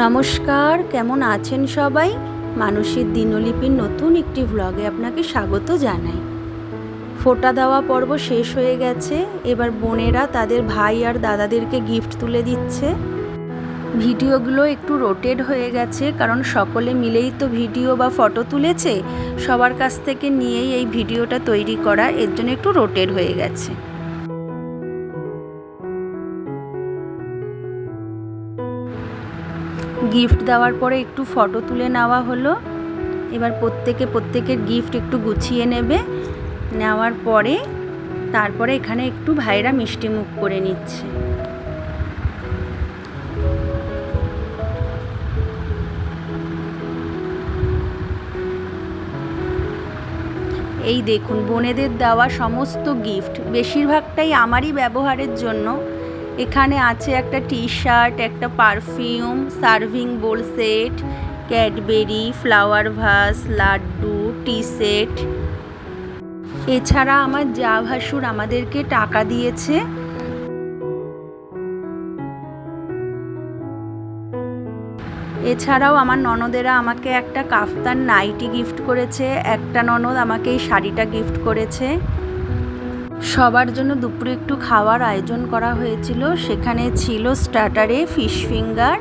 নমস্কার, কেমন আছেন সবাই? মানুষের দিনলিপির নতুন একটি ভ্লগে আপনাকে স্বাগত জানাই। ফোঁটা দেওয়া পর্ব শেষ হয়ে গেছে। এবার বোনেরা তাদের ভাই আর দাদাদেরকে গিফট তুলে দিচ্ছে। ভিডিওগুলো একটু রোটেট হয়ে গেছে, কারণ সকলে মিলেই তো ভিডিও বা ফটো তুলেছে। সবার কাছ থেকে নিয়েই এই ভিডিওটা তৈরি করা, এর জন্য একটু রোটেট হয়ে গেছে। গিফট দেওয়ার পরে একটু ফটো তুলে নেওয়া হলো। এবার প্রত্যেকের গিফট একটু গুছিয়ে নেওয়ার পরে তারপরে এখানে একটু ভাইরা মিষ্টি মুখ করে নিচ্ছে। এই দেখুন, বোনেদের দেওয়া সমস্ত গিফট বেশিরভাগটাই আমারই ব্যবহারের জন্য। এখানে আছে একটা টি শার্ট, একটা perfume, serving bowl set, Cadbury, flower vase, laddu, tea set. এছাড়া আমার জা ভাসুর আমাদেরকে টাকা দিয়েছে। এছাড়াও আমার ননদেরা আমাকে একটা কাফতান নাইটি গিফট করেছে, একটা ননদ আমাকে এই শাড়িটা গিফট করেছে। সবার জন্য দুপুরে একটু খাওয়ার আয়োজন করা হয়েছিল। সেখানে ছিল স্টার্টারে ফিশ ফিঙ্গার,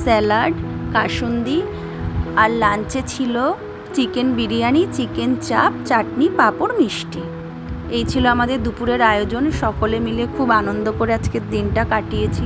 স্যালাড, কাসুন্দি, আর লাঞ্চে ছিল চিকেন বিরিয়ানি, চিকেন চাপ, চাটনি, পাঁপড়, মিষ্টি। এই ছিল আমাদের দুপুরের আয়োজন। সকলে মিলে খুব আনন্দ করে আজকের দিনটা কাটিয়েছি।